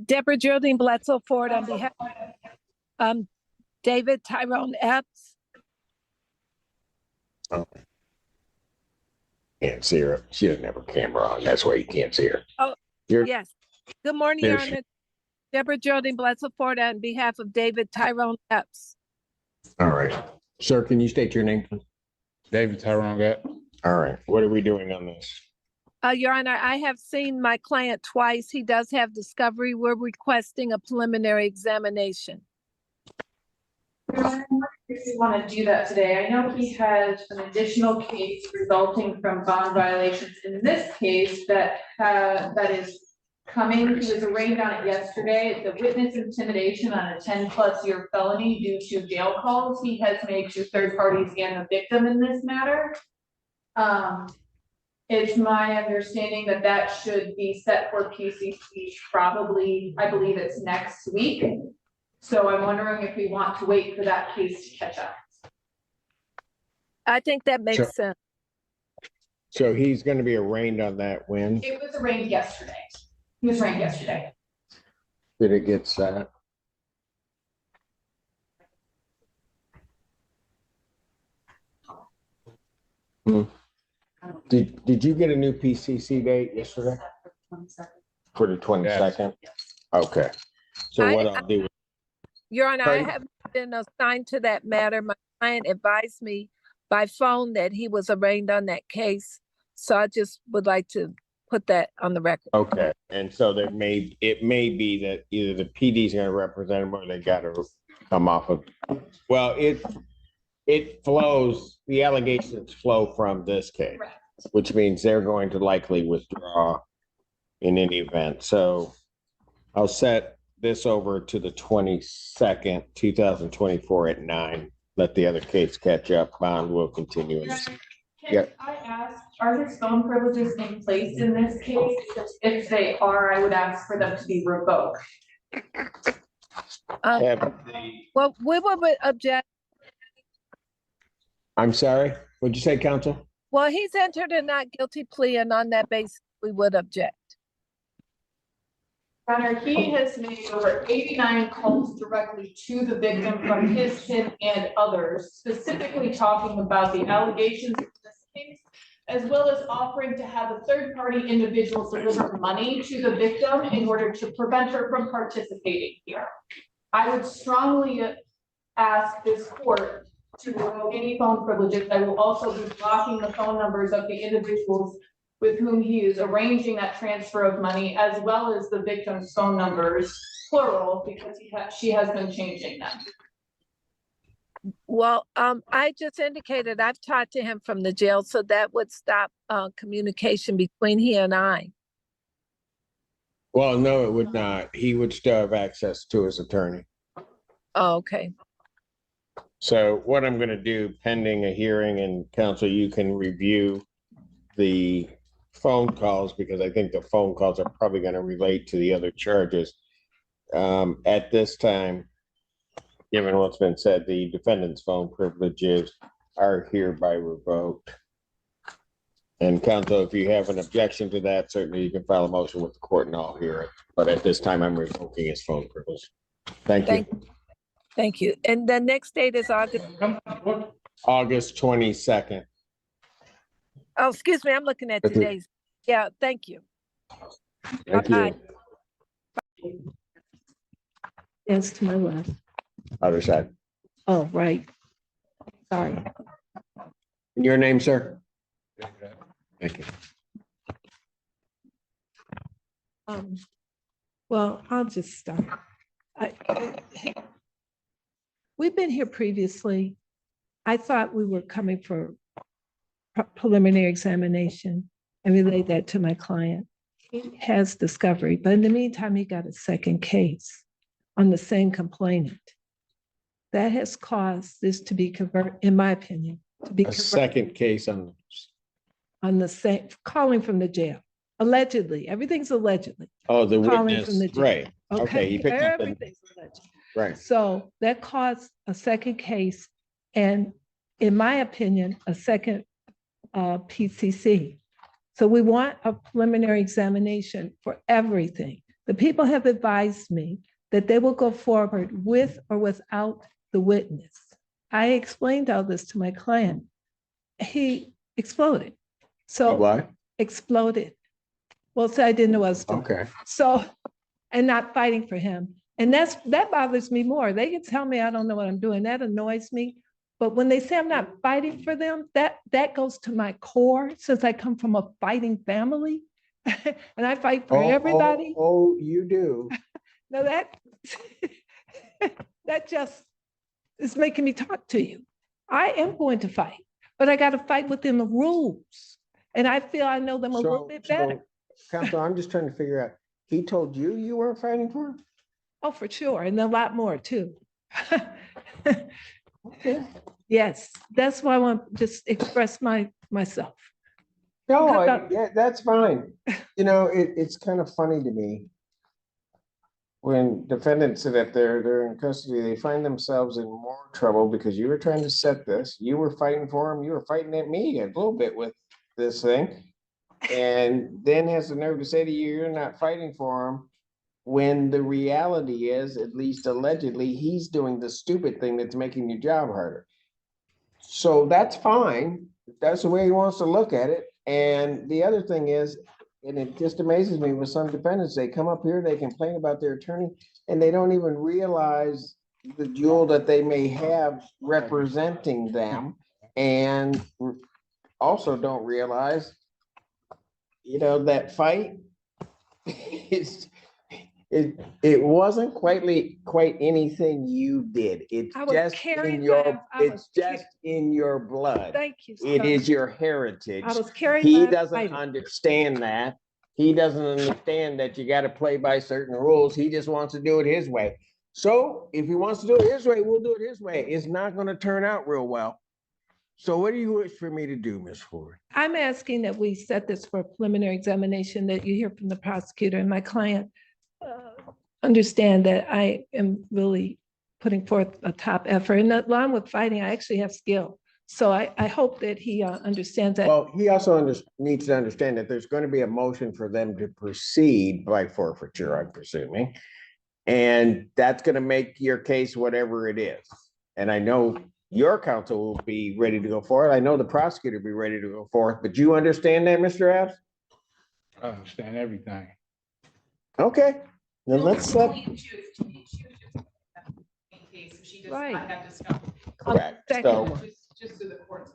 Deborah Geraldine Bledsoe Ford on behalf of David Tyrone Epps. Oh. Can't see her. She doesn't have her camera on. That's why you can't see her. Oh, yes. Good morning, Your Honor. Deborah Geraldine Bledsoe Ford on behalf of David Tyrone Epps. All right. Sir, can you state your name, please? David Tyrone Epps. All right. What are we doing on this? Your Honor, I have seen my client twice. He does have discovery. We're requesting a preliminary examination. If you want to do that today, I know he had an additional case resulting from bond violations in this case that is coming. He was arraigned on it yesterday. The witness intimidation on a 10+ year felony due to jail calls he has made to third parties and the victim in this matter. It's my understanding that that should be set for PCC probably, I believe it's next week. So I'm wondering if we want to wait for that case to catch up. I think that makes sense. So he's going to be arraigned on that when? It was arraigned yesterday. He was arraigned yesterday. Did it get set? Did you get a new PCC date yesterday? For the 22nd? Yes. Okay. So what I'll do. Your Honor, I haven't been assigned to that matter. My client advised me by phone that he was arraigned on that case. So I just would like to put that on the record. Okay. And so it may be that either the PD is going to represent him or they got to come off of. Well, it flows, the allegations flow from this case, right, which means they're going to likely withdraw in any event. So I'll set this over to the 22nd, 2024 at 9. Let the other case catch up. Bond will continue. Can I ask, are his phone privileges in place in this case? If they are, I would ask for them to be revoked. Well, we would object. I'm sorry, what'd you say, counsel? Well, he's entered a not guilty plea, and on that basis, we would object. Honor, he has made over 89 calls directly to the victim from his kid and others, specifically talking about the allegations in this case, as well as offering to have a third-party individual deliver money to the victim in order to prevent her from participating here. I would strongly ask this court to revoke any phone privileges. I will also be blocking the phone numbers of the individuals with whom he is arranging that transfer of money, as well as the victim's phone numbers, plural, because she has been changing them. Well, I just indicated I've talked to him from the jail, so that would stop communication between he and I. Well, no, it would not. He would still have access to his attorney. Oh, okay. So what I'm going to do, pending a hearing, and counsel, you can review the phone calls, because I think the phone calls are probably going to relate to the other charges. At this time, given what's been said, the defendant's phone privileges are hereby revoked. And counsel, if you have an objection to that, certainly you can file a motion with the court and I'll hear it. But at this time, I'm revoking his phone privilege. Thank you. Thank you. And the next date is August 22nd. Oh, excuse me. I'm looking at today's. Yeah, thank you. Thank you. Yes, to my left. Other side. Oh, right. Sorry. And your name, sir? Thank you. Well, I'll just start. We've been here previously. I thought we were coming for preliminary examination and relayed that to my client. He has discovery, but in the meantime, he got a second case on the same complainant. That has caused this to be converted, in my opinion, to be a second case on the same, calling from the jail. Allegedly, everything's allegedly. Oh, the calling witness, from the jail. right. Okay, he picked up everything's alleged. Right. So that caused a second case, and in my opinion, a second PCC. So we want a preliminary examination for everything, The people have advised me that they will go forward with or without the witness. I explained all this to my client. He exploded. So What? exploded. Well, so I didn't know what I was doing. Okay. So, and not fighting for him. And that bothers me more. They can tell me I don't know what I'm doing. That annoys me. But when they say I'm not fighting for them, that goes to my core, since I come from a fighting family. And I fight for everybody. Oh, you do. No, that just is making me talk to you. I am going to fight, but I got to fight within the rules. And I feel I know them a little bit better. Counsel, I'm just trying to figure out, he told you you weren't fighting for him? Oh, for sure. And a lot more too. Okay. Yes, that's why I want to just express myself. No, yeah, that's fine. You know, it's kind of funny to me. When defendants sit up there, they're in custody, they find themselves in more trouble because you were trying to set this, you were fighting for them, you were fighting at me a little bit with this thing. And then has the nerve to say to you, you're not fighting for him, when the reality is, at least allegedly, he's doing the stupid thing that's making your job harder. So that's fine. That's the way he wants to look at it. And the other thing is, and it just amazes me with some defendants, they come up here, they complain about their attorney, and they don't even realize the jewel that they may have representing them. And also don't realize, you know, that fight is, it wasn't quite anything you did. It's I was just carrying in your, my- I was it's just in your blood. Thank you. It sir. is your heritage. I was carrying He my doesn't fighting. understand that. He doesn't understand that you gotta play by certain rules. He just wants to do it his way. So if he wants to do it his way, we'll do it his way. It's not gonna turn out real well. So what do you wish for me to do, Ms. Ford? I'm asking that we set this for a preliminary examination, that you hear from the prosecutor and my client understand that I am really putting forth a top effort. And along with fighting, I actually have skill. So I hope that he understands that. Well, he also needs to understand that there's going to be a motion for them to proceed by forfeiture, I'm presuming. And that's going to make your case whatever it is. And I know your counsel will be ready to go forward. I know the prosecutor will be ready to go forth, but you understand that, Mr. Abs? I understand everything. Okay, then let's let. In case she does Right. not have discovery. Correct. Second So one. Just so the court's.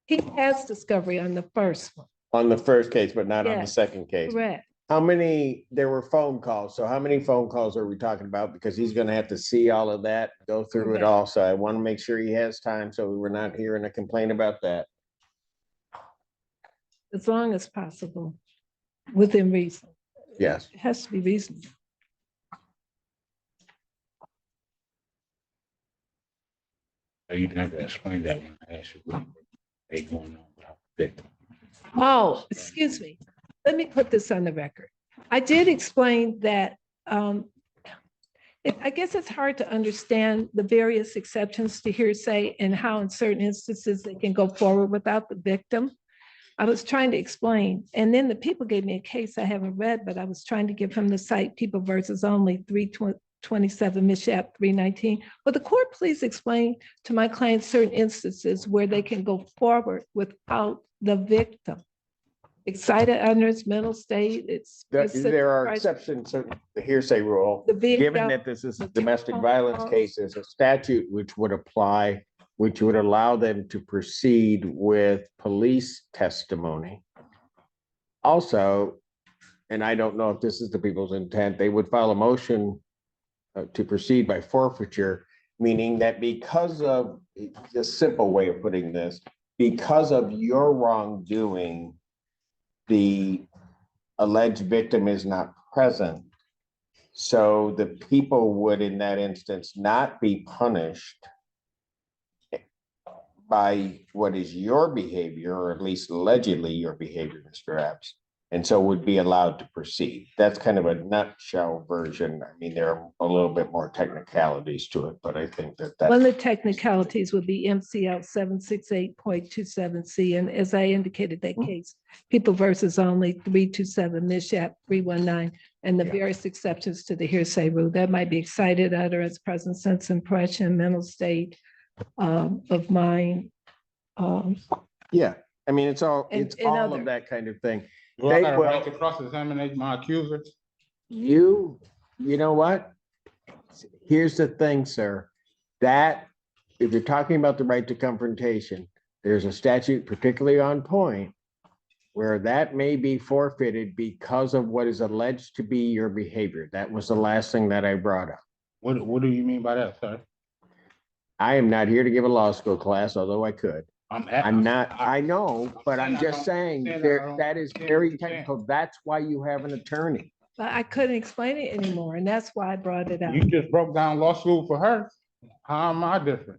He has discovery on the first one. on the first case, but not on the Yes, second case. Correct. How many, there were phone calls, so how many phone calls are we talking about? Because he's gonna have to see all of that, go through it Correct. all, so I want to make sure he has time, so we're not hearing a complaint about that. As long as possible, within reason. Yes. It has to be reasonable. You never explained that when I asked you what they going on with our victim. Oh, excuse me. Let me put this on the record. I did explain that I guess it's hard to understand the various exceptions to hearsay and how in certain instances they can go forward without the victim. I was trying to explain, and then the people gave me a case I haven't read, but I was trying to give him the site People versus Only 327 Mishap 319. Will the court please explain to my clients certain instances where they can go forward without the victim? Excited under its mental state, it's. There are exceptions to the hearsay rule. The victim. Given that this is a domestic violence case, there's a statute which would apply, which would allow them to proceed with police testimony. Also, and I don't know if this is the people's intent, they would file a motion to proceed by forfeiture, meaning that because of, the simple way of putting this, because of your wrongdoing, the alleged victim is not present. So the people would, in that instance, not be punished by what is your behavior, or at least allegedly your behavior, Mr. Abs. And so would be allowed to proceed. That's kind of a nutshell version. I mean, there are a little bit more technicalities to it, but I think that One of that's, the technicalities would be MCL 768.27C. And as I indicated, that case, people versus only 327, Mishap 319, and the Yeah. various exceptions to the hearsay rule. That might be excited utterance, present sense impression, mental state of mind. yeah. I mean, it's all, And- it's and all other. of that kind of thing. Do I got a Well- right to cross-examine my accuser? You know what? Here's the thing, sir. That, if you're talking about the right to confrontation, there's a statute particularly on point where that may be forfeited because of what is alleged to be your behavior. That was the last thing that I brought up. What do you mean by that, sir? I am not here to give a law school class, although I could. I'm not, I know, but I'm just saying there, that is very technical. That's why you have an attorney. But I couldn't explain it anymore, and that's why I brought it up. You just broke down law school for her. How am I different?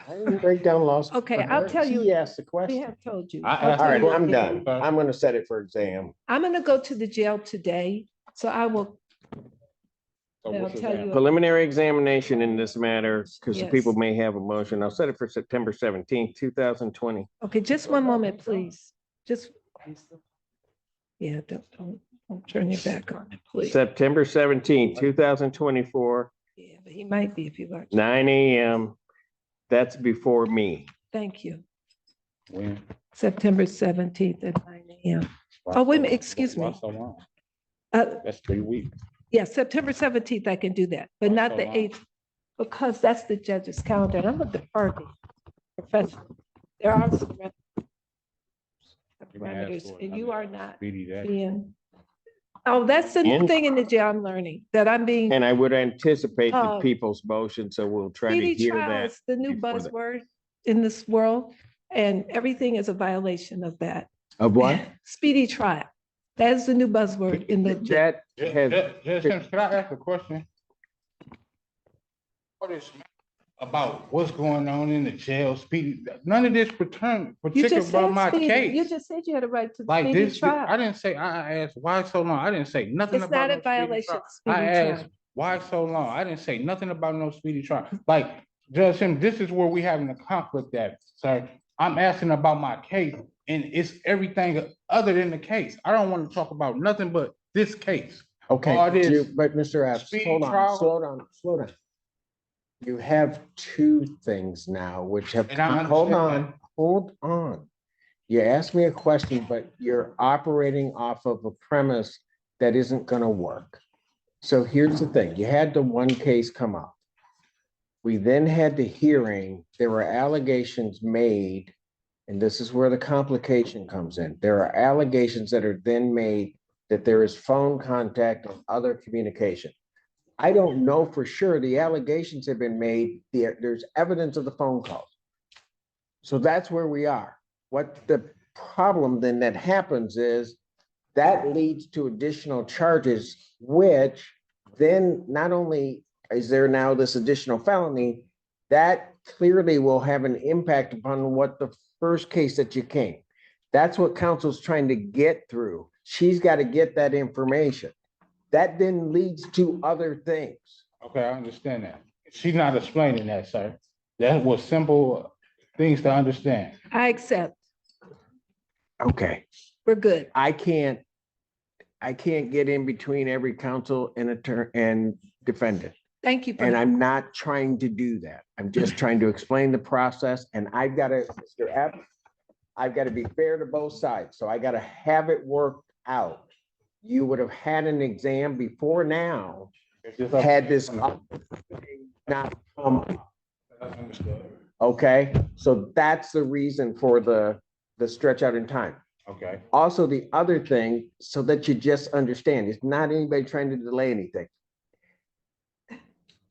I didn't break down law school. Okay, for I'll her. tell you- She asked the We question. have told you. I I'll asked tell All right, you I'm again. done. I'm gonna set it for exam. I'm gonna go to the jail today, so I will, So I'll what's tell that? you. Preliminary examination in this matter, because the Yes. people may have a motion. I'll set it for September 17th, 2020. Okay, just one moment, please. Just. Yeah, don't turn your back on it, please. September 17th, 2024, Yeah, but he might be if you watch. 9 AM. That's before me. Thank you. When? September 17th at 9 AM. Oh, wait a minute, excuse Why me. so long? That's 3 weeks. Yeah, September 17th, I can do that, but Why not so the long? 8th, because that's the judge's calendar, and I'm a deferred professional. There are some You may ask parameters, for and you another are not speedy day. being. Oh, that's the new And- thing in the jail I'm learning, that I'm being. And I would anticipate the Um, people's motion, so we'll try to Speedy hear trial that. is the new before the- buzzword in this world, and everything is a violation of that. Of what? Speedy trial. That is the new buzzword in the. That has, Judge Sims, can I ask a question? What is about what's going on in the jail, speedy, none of this You particular just about said my speedy. You case. just said you had a right to Like speedy this, I trial. didn't say, I asked, why so long? I didn't say nothing It's about not no a speedy violation trial. of speedy I asked, trial. why so long? I didn't say nothing about no speedy trial. Like, Judge Sims, this is where we having a conflict at, sir. I'm asking about my case, and it's everything other than the case. I don't want to talk about nothing but this case. okay, all this but Mr. Epps, speedy hold on, trial- slow down. You have two things now which have, And I hold understand on, hold on. You asked me a question, but you're operating off of a premise that isn't gonna work. So here's the thing, you had the one case come up. We then had the hearing, there were allegations made, and this is where the complication comes in. There are allegations that are then made that there is phone contact and other communication. I don't know for sure. The allegations have been made. There's evidence of the phone calls. So that's where we are. What the problem then that happens is that leads to additional charges, which then not only is there now this additional felony, that clearly will have an impact upon what the first case that you came. That's what counsel's trying to get through. She's got to get that information. That then leads to other things. Okay, I understand that. She's not explaining that, sir. That was simple things to understand. I accept. Okay, We're good. I can't get in between every counsel and attorney and defendant. Thank you. for And that. I'm not trying to do that. I'm just trying to explain the process and I've got to, Mr. Epps, I've got to be fair to both sides. So I got to have it worked out. You would have had an exam before now, had this not come up. Okay, so that's the reason for the stretch out in time. Okay, Also, the other thing, so that you just understand, it's not anybody trying to delay anything.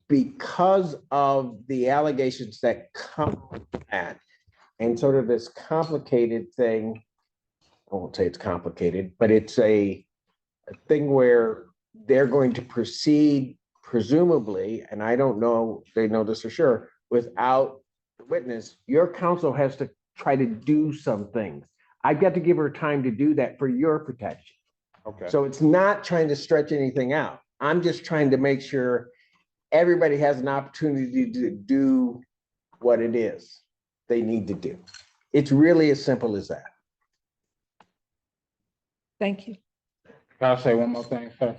Because of the allegations that come with that, and sort of this complicated thing, I won't say it's complicated, but it's a thing where they're going to proceed presumably, and I don't know, they know this for sure, without the witness, your counsel has to try to do some things. I've got to give her time to do that for your protection. Okay. So it's not trying to stretch anything out. I'm just trying to make sure everybody has an opportunity to do what it is they need to do. It's really as simple as that. Thank you. Can I say one more thing, sir?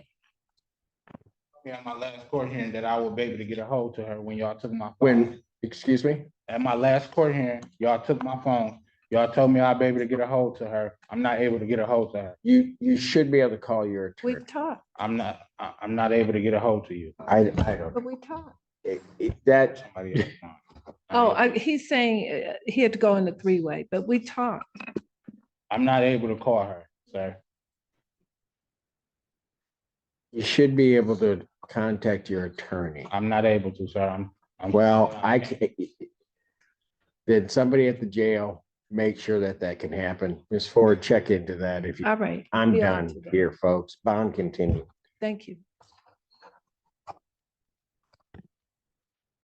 Yeah, my last court hearing that I will be able to get a hold to her when y'all took my phone. When, excuse me? At my last court hearing, y'all took my phone. Y'all told me I'd be able to get a hold to her. I'm not able to get a hold to her. You should be able to call your attorney. We've talked, I'm not able to get a hold to you. I don't, but we talked. that, Somebody else. Oh, he's saying he had to go in the three-way, but we talked. I'm not able to call her, sir. you should be able to contact your attorney. I'm not able to, sir. I'm. Well, I can, then somebody at the jail, make sure that that can happen. Ms. Ford, check into that if you, All right. I'm we are done today. here, folks. Bond continue. Thank you.